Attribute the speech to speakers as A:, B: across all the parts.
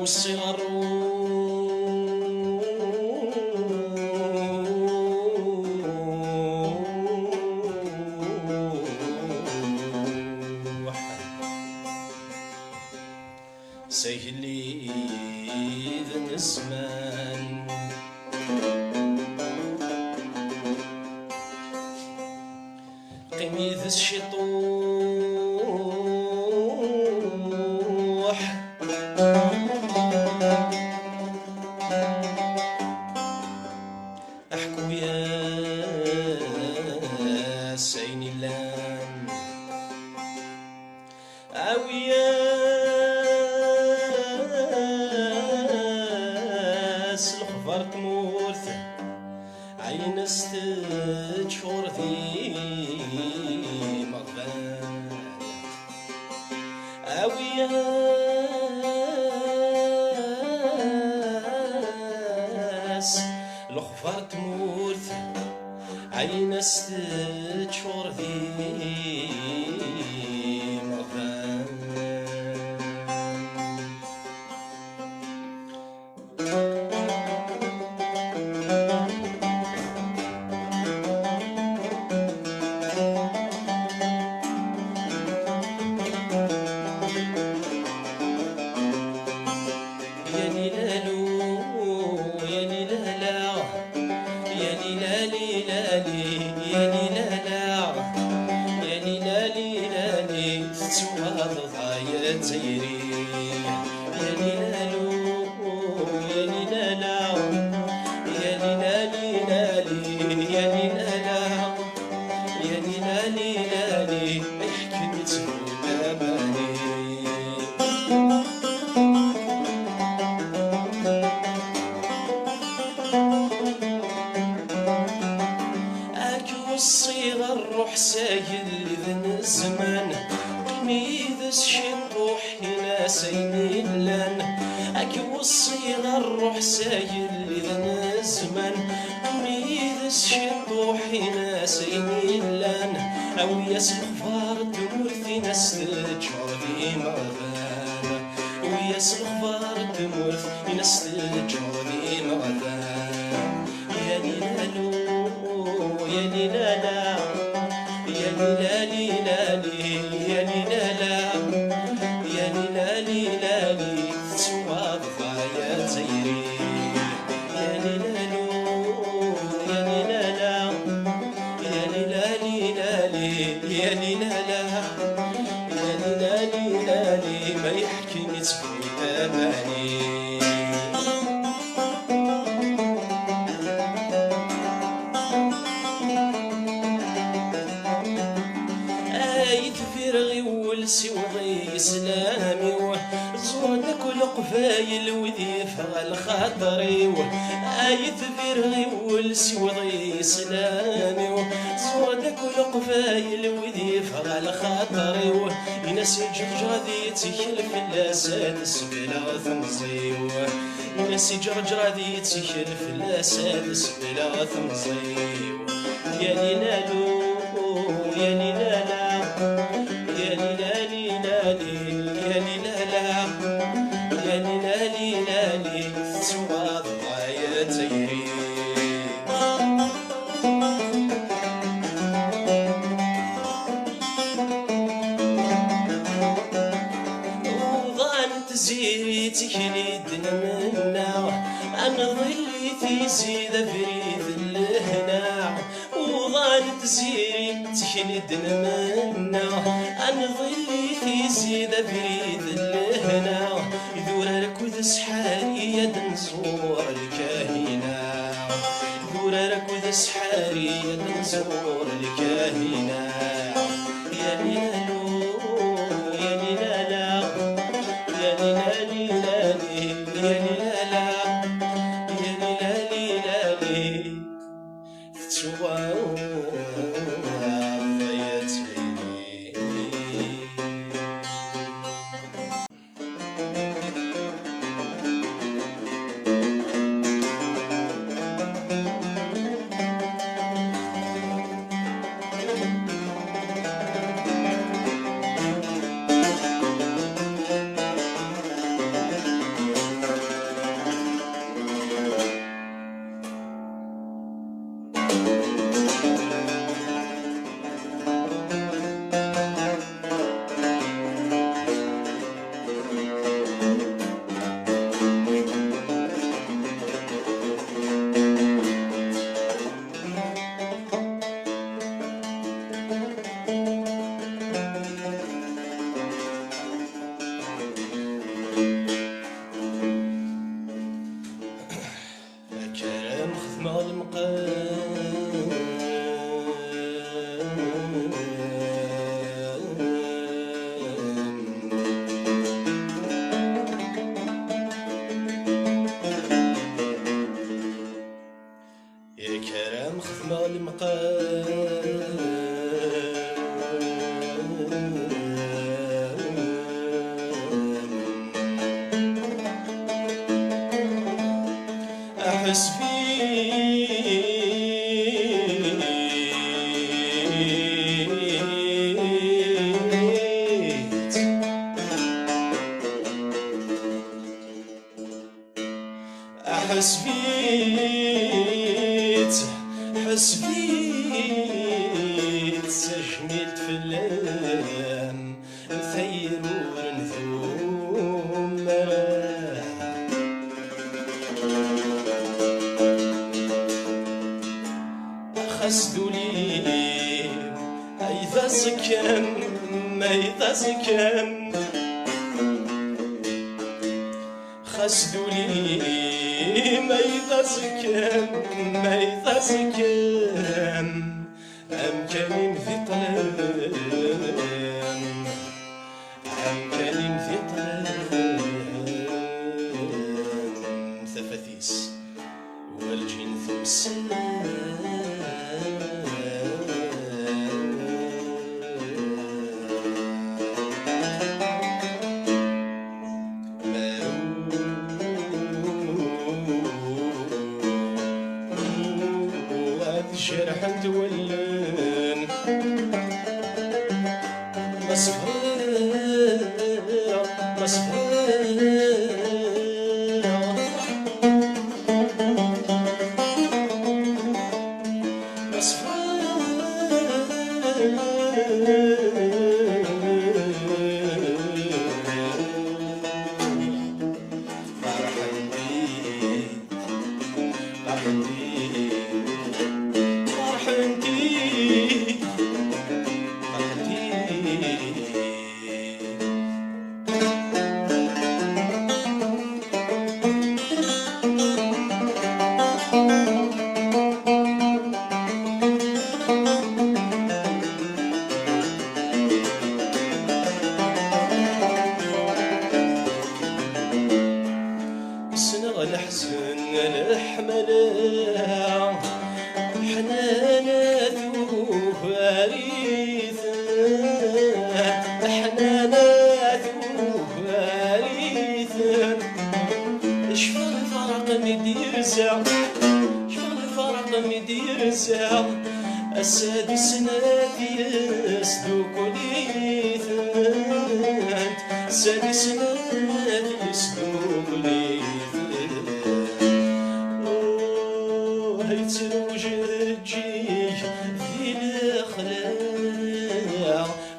A: الصغر سيهلي ذن الزمان قيمي ذا الشطوح احكو يا سيني اللان اويا الخبر تمورث عين استجفر ذي مغفان أوياس الخبر تمورث عين استجفر ذي مغفان تيري يا ليلالو يا ليلالا يا ليلالي لالي يا ليلالا يا ليلالي لالي حكمت الأماني أكو الصغر روح سايل ذن الزمان قميذ الشطوح هنا سيني اللان أكو الصغر روح سايل ذن الزمان قميذ الشطوح هنا سيني اللان أو يسلخفار تمورثي نستجر ذي مغفان ويسلخفار تمورثي نستجر ذي مغفان يا ليلالو يا ليلالا يا ليلالي لالي يا ليلالا يا ليلالي لالي توضى يا تيري يا ليلالو يا ليلالا يا ليلالي لالي يا ليلالا يا ليلالي لالي ما يحكي نتفي أماني سوضي إسلامي زورك والقفايل وذي فغل خاطري آية فرغي والسوضي إسلامي زورك والقفايل وذي فغل خاطري ينسي جرجر ذي تخلف الأساد سبلا ثمزيو ينسي جرجر ذي تخلف الأساد سبلا ثمزيو يا ليلالو يا ليلالا يا ليلالي لالي يا ليلالا يا ليلالي لالي توضى يا تيري وظنت زيري تكليدنا منا أنا ظلي في زيد فريد الهنا وظنت زيري تكليدنا منا أنا ظلي في زيد فريد الهنا يدور ركوذ سحاري يد نزور الكاهنة يدور ركوذ سحاري يد نزور الكاهنة يا ليلالو يا ليلالا يا ليلالي لالي يا ليلالا يا ليلالي لالي أحس فيك أحس فيك أحس فيك سجملت في اللام مثير ونثوم خسدوا لي أيضا زكام أيضا زكام خسدوا لي أيضا زكام أيضا زكام أمكاني في طلام أمكاني في طلام ثفاثيس والجنث السلام شرح تولن مصفر مصفر الحزن الحملة حنانة وفارثة حنانة وفارثة شفا الفرق مدير زع شفا الفرق مدير زع السادس نادي يسدوك ليثات السادس نادي يسدوك ليثات هيتروج الجيش في الأخلاق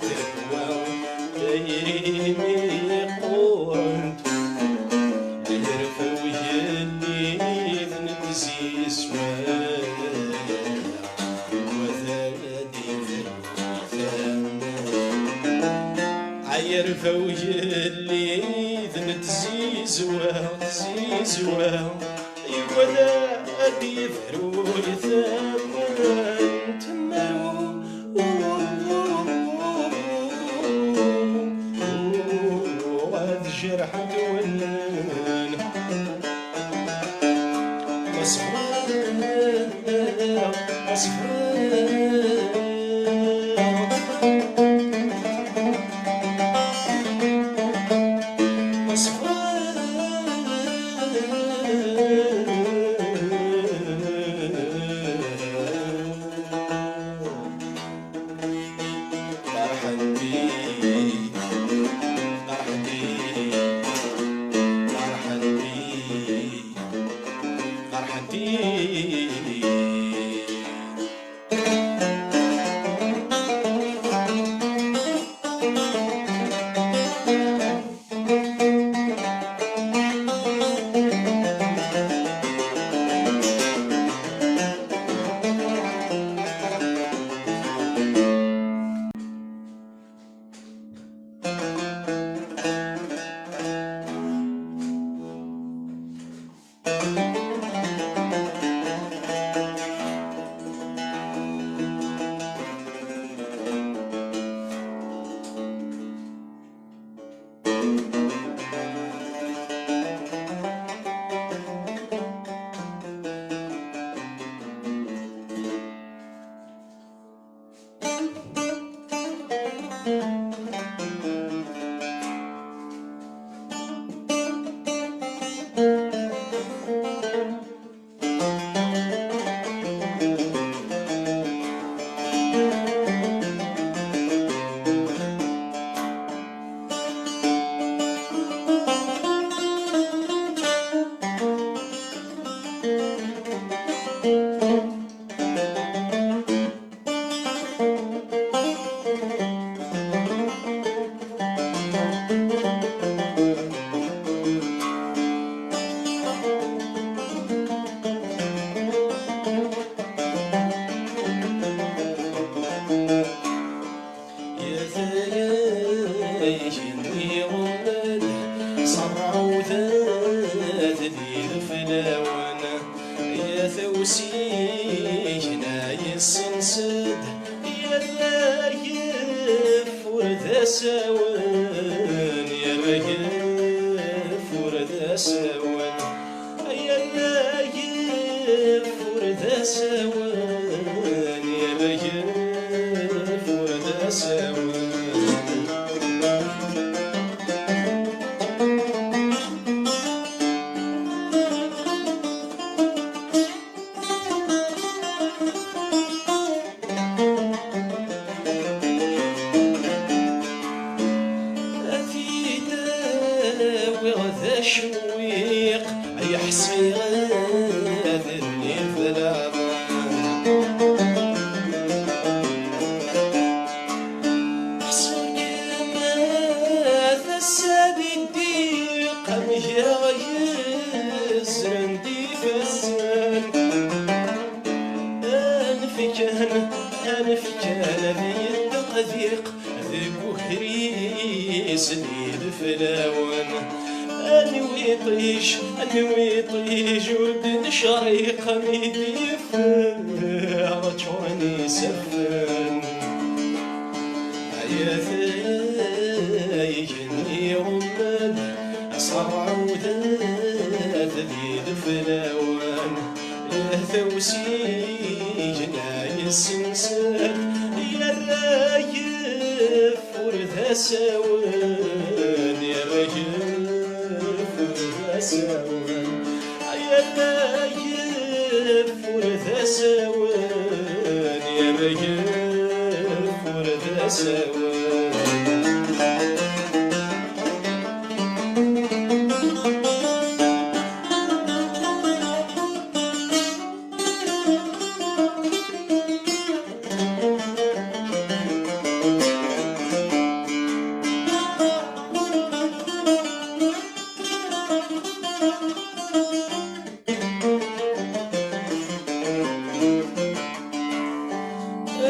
A: ذكوى غيري ميقورنت الهرفو يلي ذنتزيز عيرفو يلي ذنتزيزوا تزيزوا وذا أدي فرو يثمن تمرو وهذا الجرح تولن مصفر مصفر يجني غمد صرع وثاث ذي الفلاون يا ثوسيجنا يسنسد يا رايف ورث ساون يا رايف ورث ساون يا رايف ورث ساون يا رايف ورث ساون وغذا شويق يحسي غاذني فلاضان حسن كما ثساب الديق مهيا يزرن دي فسان أنفكان ذي التقذيق ذي بهريس ذي الفلاون أنوي طيش ورد شريق ميدي رجعني سفان يا ثايجني غمد صرع وذات ذي الفلاون يا ثوسيجنا يسنسان يا رايف ورث ساون يا رايف ورث ساون يا رايف ورث ساون يا رايف ورث ساون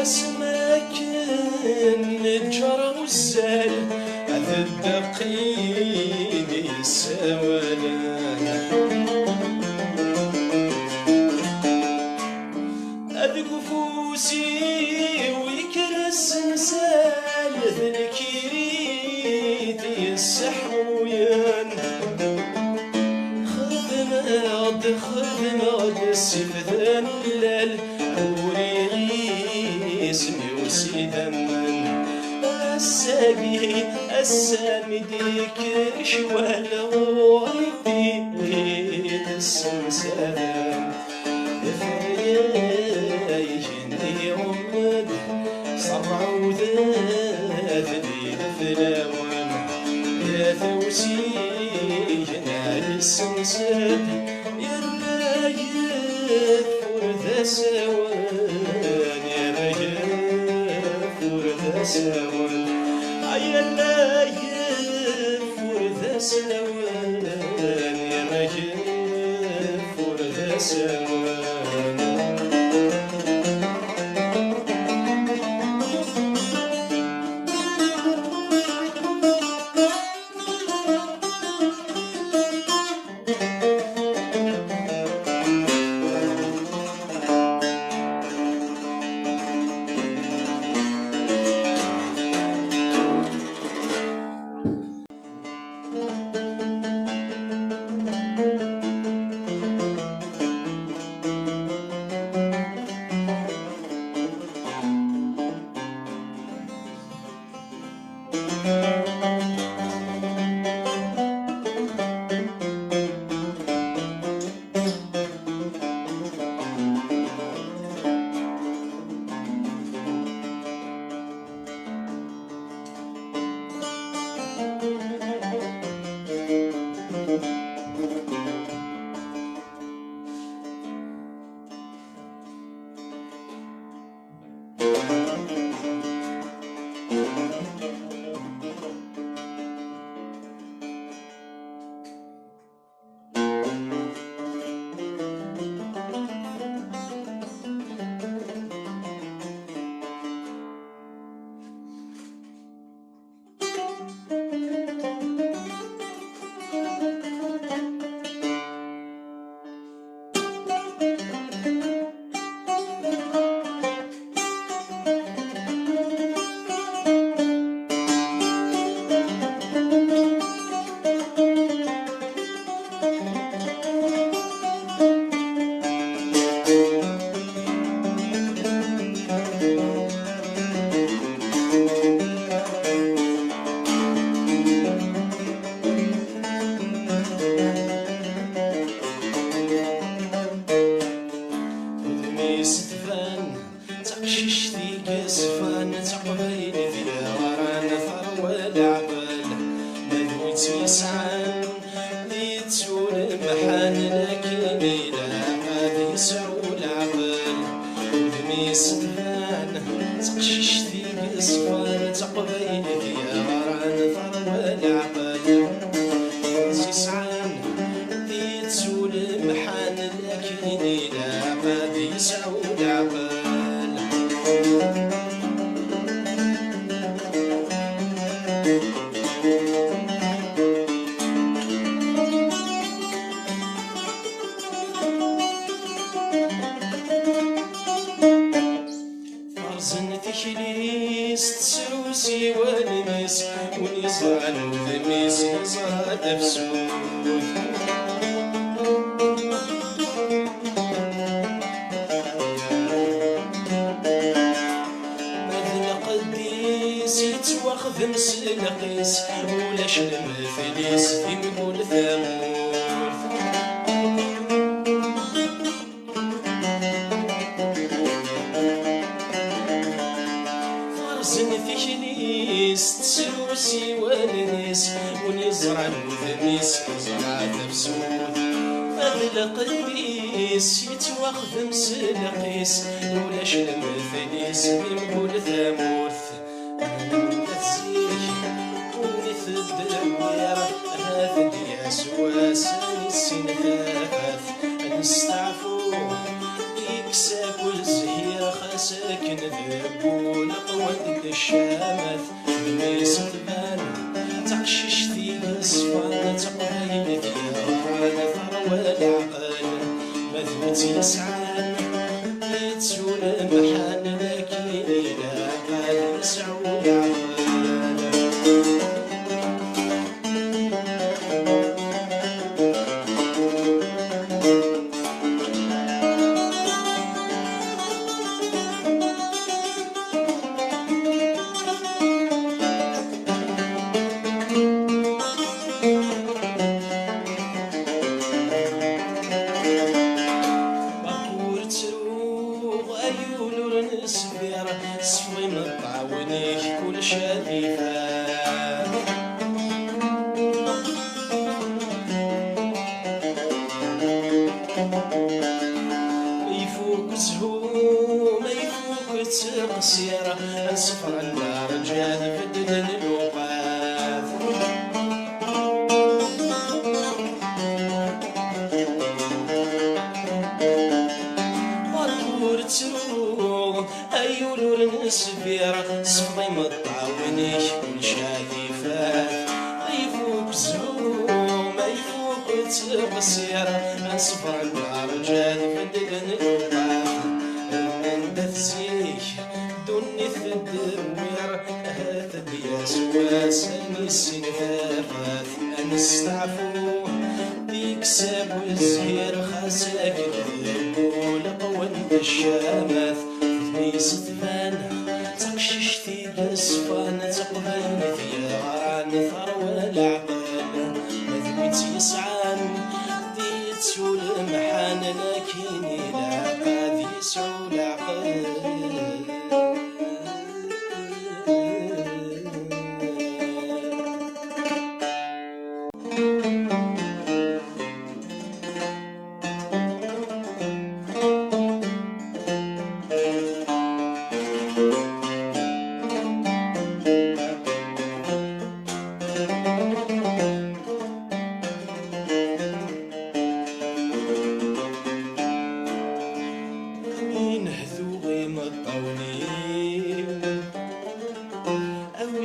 A: اسمك النجار والزال هذا الدقيق السوالان أذقفوسي ويكرس نسال ذا الكريت السحويان خذ ماد السيف ذا اللال اسمي وسيدمن السامي ديك شوال غويتي السمسان يجني غمد صرع وذاذ ذي الفلاون يا ثوسيجنا السمسان يا رايف ورث ساون يا رايف ورث ساون يا رايف ورث ساون يا رايف ورث ساون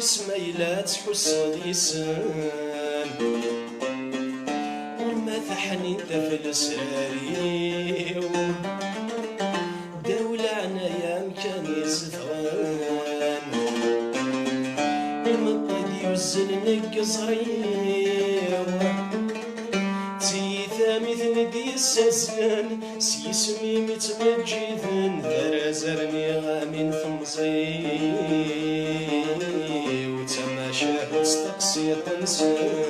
A: سميلات حسن يسان وما تحني تفلساريو دولة عنايا مكان يزفغان المطيد يوزن نقصريو تيثا مثل دي الساسان سيسمي متمجدن ذرا زرني غامين ثمزي وتماشى وتستقسي تنسان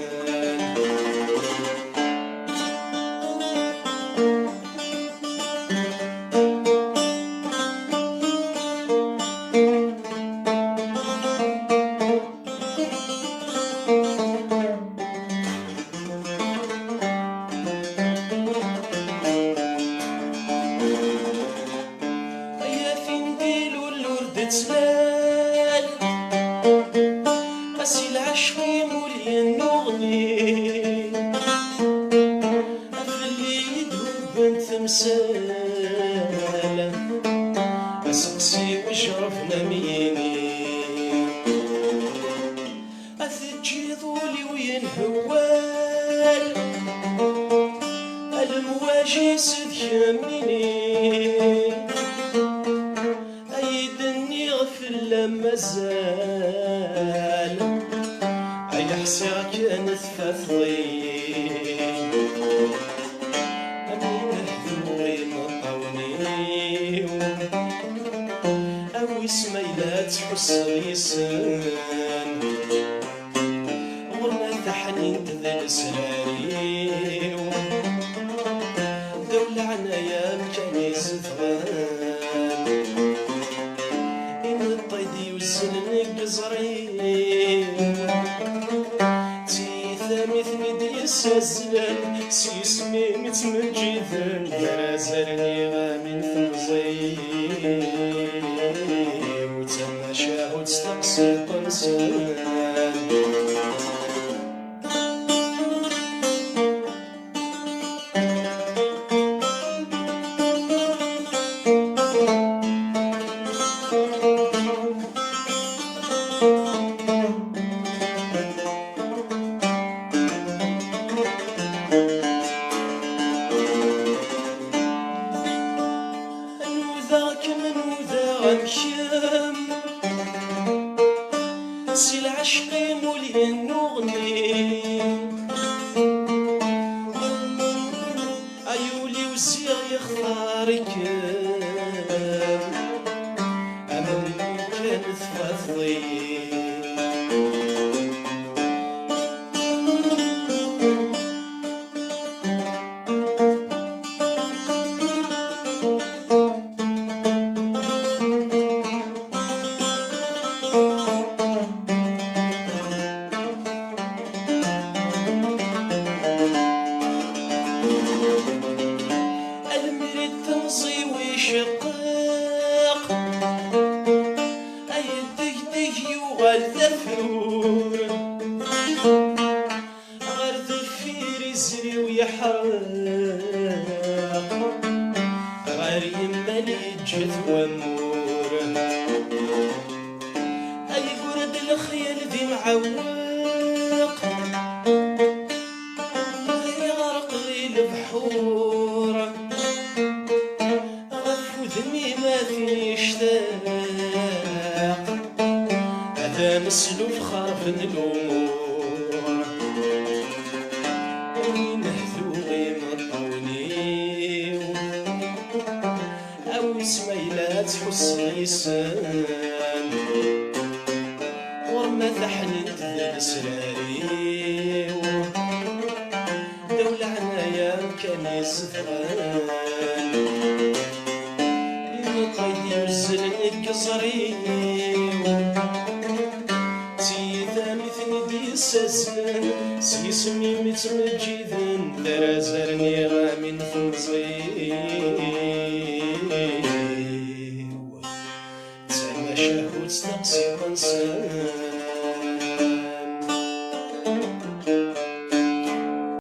A: تسلال أسي العشقي مولي النغني أفلي يدوب بنت تمثال أسقسي وشرف نميني أثجي ظولي وينهوال المواجي سد يميني لما زال أي حسيا كانت فثضي أمين حذوري مطاوني أو اسمي لا تحس لسان غرنا تحنين تذل سراري دولة عنايا مكان يزفغان تيثا مثل دي السازلان سيسمي متمجدن ذرا زرني غامين ثمزي وتماشى وتستقسي طنسان غمشم سي العشقي مولي النغني أيولي وزيغ يختارك أمام كانت فضي المريد تمصي ويشقق أي الدقدق يوغل ذفور غير ذفير يزري ويحرق غير يمالي جث وامور أي قرد الخيل ذي معوق يغرق ذي البحور غفو ذمي ما يشتاق هذا مسلوف خارف الأمور وينهثو غير مطوني أو اسمي لا تحس لسان ورما تحنين تذل سراري دولة عنايا كان يزفغان المقيد يرزل القصري تيثا مثل دي الساسان سيسمي متمجدن ذرا زرني غامين ثمزي تماشى وتستقسي طنسان